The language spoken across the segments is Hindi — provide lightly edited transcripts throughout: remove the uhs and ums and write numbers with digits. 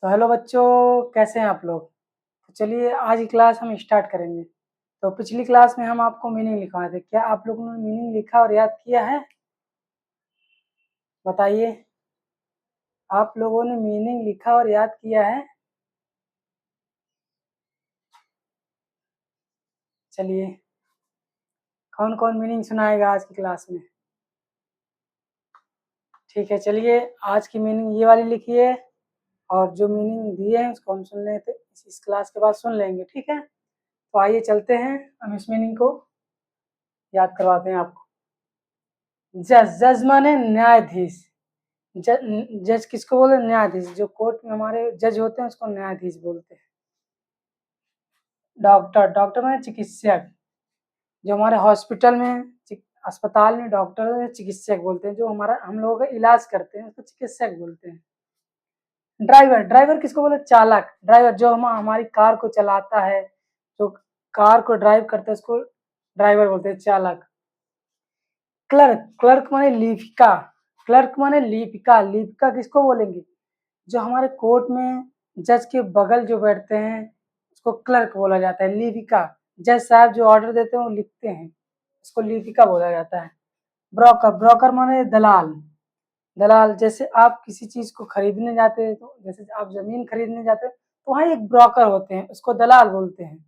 तो हेलो बच्चों, कैसे हैं आप लोग। तो चलिए आज की क्लास हम स्टार्ट करेंगे। तो पिछली क्लास में हम आपको मीनिंग लिखवाए थे। क्या आप लोगों ने मीनिंग लिखा और याद किया है? बताइए, आप लोगों ने मीनिंग लिखा और याद किया है? चलिए, कौन कौन मीनिंग सुनाएगा आज की क्लास में? ठीक है, चलिए आज की मीनिंग ये वाली लिखिए और जो मीनिंग दिए हैं उसको हम सुन लेते इस क्लास के बाद सुन लेंगे। ठीक है, तो आइए चलते हैं, हम इस मीनिंग को याद करवाते हैं आपको। जज, जज माने न्यायाधीश। जज किसको बोलते हैं? न्यायाधीश। जो कोर्ट में हमारे जज होते हैं उसको न्यायाधीश बोलते हैं। डॉक्टर, डॉक्टर माने चिकित्सक। जो हमारे हॉस्पिटल में अस्पताल में डॉक्टर चिकित्सक बोलते हैं। जो हमारा हम लोगों का इलाज करते हैं उसको चिकित्सक बोलते हैं। ड्राइवर, ड्राइवर किसको बोले? चालक। ड्राइवर जो हमारी कार को चलाता है, जो कार को ड्राइव करता है उसको ड्राइवर बोलते हैं, चालक। क्लर्क, क्लर्क माने लिपिका। क्लर्क माने लिपिका। लिपिका किसको बोलेंगे? जो हमारे कोर्ट में जज के बगल जो बैठते हैं उसको क्लर्क बोला जाता है। लिपिका, जज साहब जो ऑर्डर देते हैं वो लिखते हैं, उसको लिपिका बोला जाता है। ब्रोकर, ब्रोकर माने दलाल। दलाल, जैसे आप किसी चीज को खरीदने जाते हैं, तो जैसे आप जमीन खरीदने जाते हैं तो वहाँ एक ब्रोकर होते हैं, उसको दलाल बोलते हैं।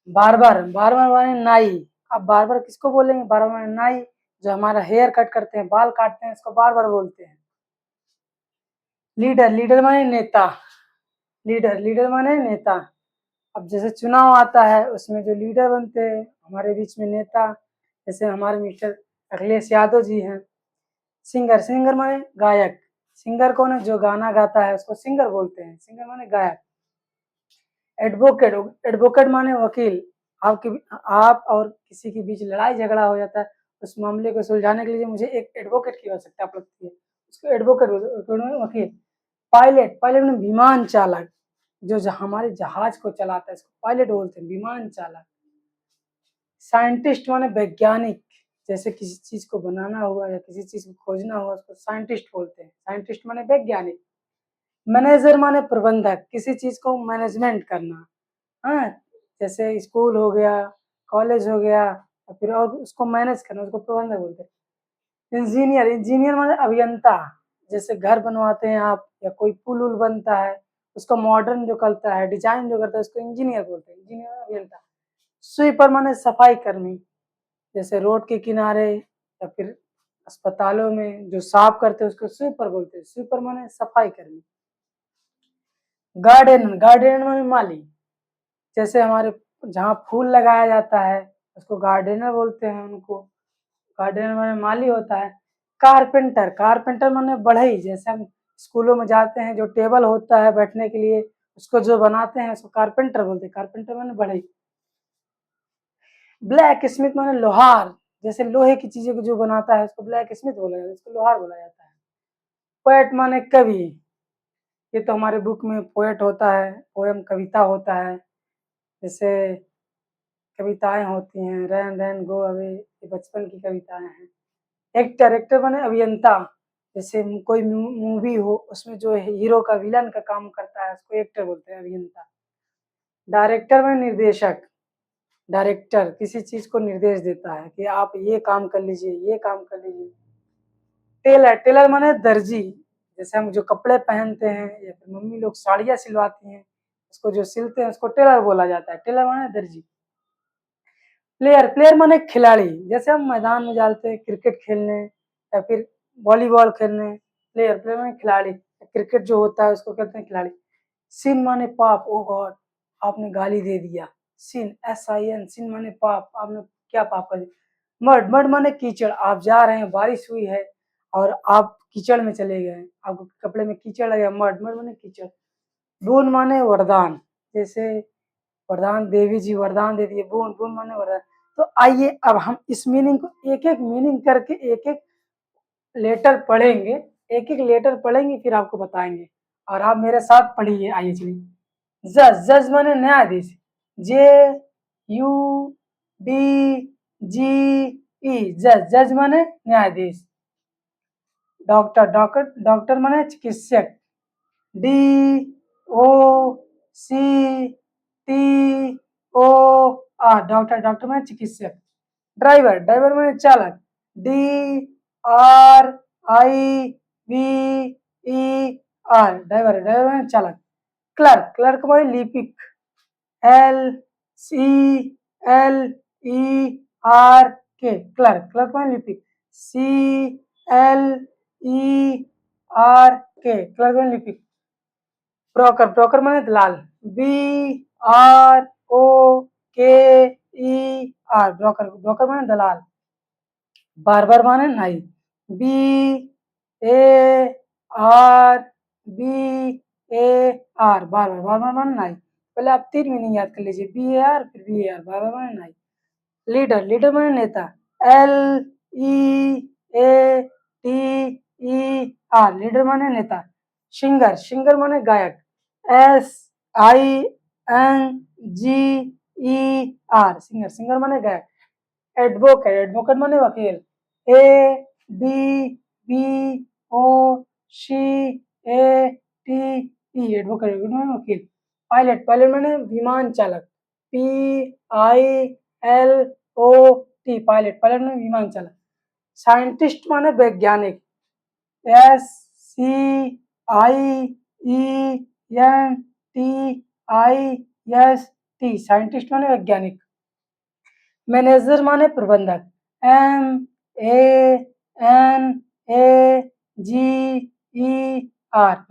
बार्बर, बार्बर माने नाई। अब बार्बर किसको बोलेंगे? बार्बर माने नाई। जो हमारा हेयर कट करते हैं, बाल काटते हैं, उसको बार्बर बोलते हैं। लीडर, लीडर माने नेता। लीडर, लीडर माने नेता। अब जैसे चुनाव आता है उसमें जो लीडर बनते हैं हमारे बीच में नेता, जैसे हमारे मिस्टर अखिलेश यादव जी हैं। सिंगर, सिंगर माने गायक। सिंगर कौन है? जो गाना गाता है उसको सिंगर बोलते हैं। सिंगर माने गायक। एडवोकेट, एडवोकेट माने वकील। आपके आप और किसी के बीच लड़ाई झगड़ा हो जाता है, उस मामले को सुलझाने के लिए मुझे एक एडवोकेट की आवश्यकता पड़ती है, उसको एडवोकेट वकील। पायलट, पायलट में विमान चालक। जो हमारे जहाज को चलाता है इसको पायलट बोलते हैं, विमान चालक। साइंटिस्ट माने वैज्ञानिक। जैसे किसी चीज को बनाना हुआ या किसी चीज को खोजना हुआ उसको साइंटिस्ट बोलते हैं। साइंटिस्ट माने वैज्ञानिक। मैनेजर माने प्रबंधक, किसी चीज को मैनेजमेंट करना। हाँ, जैसे स्कूल हो गया, कॉलेज हो गया, या फिर और उसको मैनेज करना, उसको प्रबंधक बोलते हैं। इंजीनियर, इंजीनियर माने अभियंता। जैसे घर बनवाते हैं आप या कोई पुल उल बनता है उसको मॉडर्न जो करता है, डिजाइन जो करता है उसको इंजीनियर बोलते हैं। इंजीनियर अभियंता। स्वीपर माने सफाई कर्मी। जैसे रोड के किनारे या फिर अस्पतालों में जो साफ करते हैं उसको स्वीपर बोलते हैं। स्वीपर माने सफाई कर्मी। गार्डन, गार्डन माने माली। जैसे हमारे जहाँ फूल लगाया जाता है उसको गार्डनर बोलते हैं उनको। गार्डनर माने माली होता है। कारपेंटर, कारपेंटर माने बढ़ई। जैसे हम स्कूलों में जाते हैं जो टेबल होता है बैठने के लिए उसको जो बनाते हैं उसको कारपेंटर बोलते हैं। कारपेंटर माने बढ़ई। ब्लैक स्मिथ माने लोहार। जैसे लोहे की चीजें को जो बनाता है उसको ब्लैक स्मिथ बोला जाता है, उसको लोहार बोला जाता है। पोएट माने कवि। ये तो हमारे बुक में पोएट होता है, पोएम कविता होता है। जैसे कविताएं होती हैं, रैन रैन गो अवे, ये बचपन की कविताएं हैं। एक्टर, एक्टर माने अभियंता। जैसे कोई मूवी हो उसमें जो हीरो का विलन का काम करता है उसको एक्टर बोलते हैं, अभियंता। डायरेक्टर में निर्देशक। डायरेक्टर किसी चीज को निर्देश देता है कि आप ये काम कर लीजिए, ये काम कर लीजिए। टेलर, टेलर माने दर्जी। जैसे हम जो कपड़े पहनते हैं या फिर मम्मी लोग साड़ियाँ सिलवाती हैं उसको जो सिलते हैं उसको टेलर बोला जाता है। टेलर माने दर्जी। प्लेयर, प्लेयर माने खिलाड़ी। जैसे हम मैदान में जाते हैं क्रिकेट खेलने या फिर वॉलीबॉल खेलने, प्लेयर, प्लेयर माने खिलाड़ी। क्रिकेट जो होता है उसको कहते हैं खिलाड़ी। सिन माने पाप। ओ गॉड, आपने गाली दे दिया। सिन, SIN, सिन माने पाप, आपने क्या पाप कर दिया। मड, मड माने कीचड़। आप जा रहे हैं, बारिश हुई है और आप कीचड़ में चले गए, आपको कपड़े में कीचड़ लगे, मड, मड माने कीचड़। बून माने वरदान। जैसे वरदान, देवी जी वरदान दे दिए, बून, बून माने वरदान। तो आइए अब हम इस मीनिंग को एक एक मीनिंग करके एक एक लेटर पढ़ेंगे, एक एक लेटर पढ़ेंगे फिर आपको बताएंगे और आप मेरे साथ पढ़िए। आइए चलिए। जज, जज माने न्यायाधीश। JUDGE, जज, जज माने न्यायाधीश। डॉक्टर, डॉक्टर, डॉक्टर माने चिकित्सक। DOCTOR डॉक्टर, डॉक्टर माने चिकित्सक। ड्राइवर, ड्राइवर माने चालक। DRIVER ड्राइवर, ड्राइवर माने चालक। क्लर्क, क्लर्क माने लिपिक। LCLERK क्लर्क, क्लर्क माने लिपिक। CLERK क्लर्क माने लिपिक। ब्रोकर, ब्रोकर माने दलाल। BROKER ब्रोकर, ब्रोकर माने दलाल। बार्बर माने नाई। BARBAR बार्बर, बार्बर माने नाई। पहले आप 3 मीनिंग याद कर लीजिए, BAR फिर BAR, बार्बर माने नाई। लीडर, लीडर माने नेता। LEADER लीडर माने नेता। सिंगर, सिंगर माने गायक। SINGER सिंगर, सिंगर माने गायक। एडवोकेट, एडवोकेट माने वकील। ADVOCATE एडवोकेट माने वकील। पायलट, पायलट माने विमान चालक। PILOT पायलट, पायलट माने विमान चालक। साइंटिस्ट माने वैज्ञानिक। SCIENTIST साइंटिस्ट माने वैज्ञानिक। मैनेजर माने प्रबंधक। MANAGER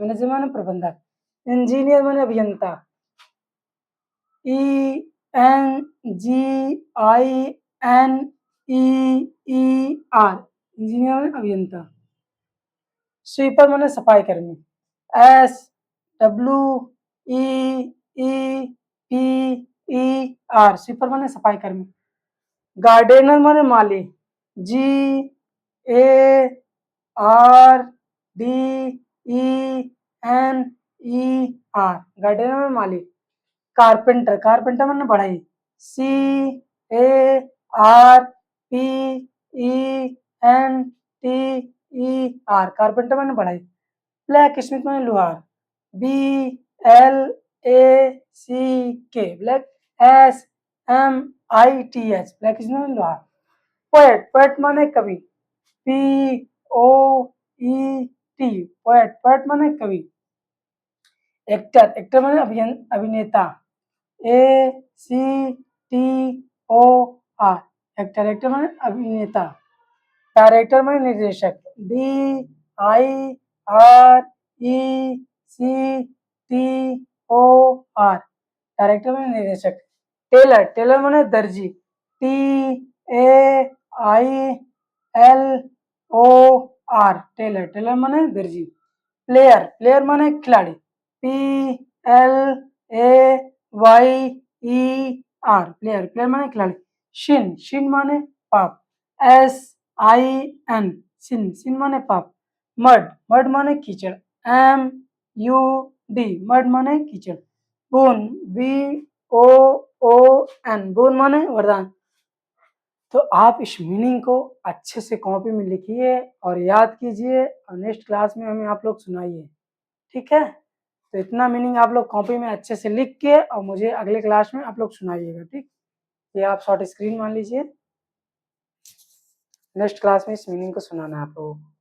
मैनेजर माने प्रबंधक। इंजीनियर माने अभियंता। ENGINEER इंजीनियर माने अभियंता। स्वीपर माने सफाई कर्मी। SWEEPER स्वीपर माने सफाई कर्मी। गार्डनर माने माली। GARDENER गार्डनर माने माली। कारपेंटर, कारपेंटर माने बढ़ई। CARPENTER कारपेंटर माने बढ़ई। ब्लैक स्मिथ माने लोहार। BLACK black SMITH black Smith माने लोहार। पोएट, पोएट माने कवि। POET पोएट, पोएट माने कवि। एक्टर, एक्टर माने अभिनेता। ACTOR एक्टर, एक्टर माने अभिनेता। डायरेक्टर माने निर्देशक। DIRECTOR डायरेक्टर माने निर्देशक। टेलर, टेलर माने दर्जी। TAILOR टेलर, टेलर माने दर्जी। प्लेयर, प्लेयर माने खिलाड़ी। PLAYER प्लेयर, प्लेयर माने खिलाड़ी। शिन, शिन माने पाप। SIN सिन, सिन माने पाप। मड, मड माने कीचड़। MUD मड माने कीचड़। बोन, BOON बोन माने वरदान। तो आप इस मीनिंग को अच्छे से कॉपी में लिखिए और याद कीजिए और नेक्स्ट क्लास में हमें आप लोग सुनाइए, ठीक है। तो इतना मीनिंग आप लोग कॉपी में अच्छे से लिख के और मुझे अगले क्लास में आप लोग सुनाइएगा, ठीक। ये आप शॉर्ट स्क्रीन मान लीजिए, नेक्स्ट क्लास में इस मीनिंग को सुनाना है आप लोगों को।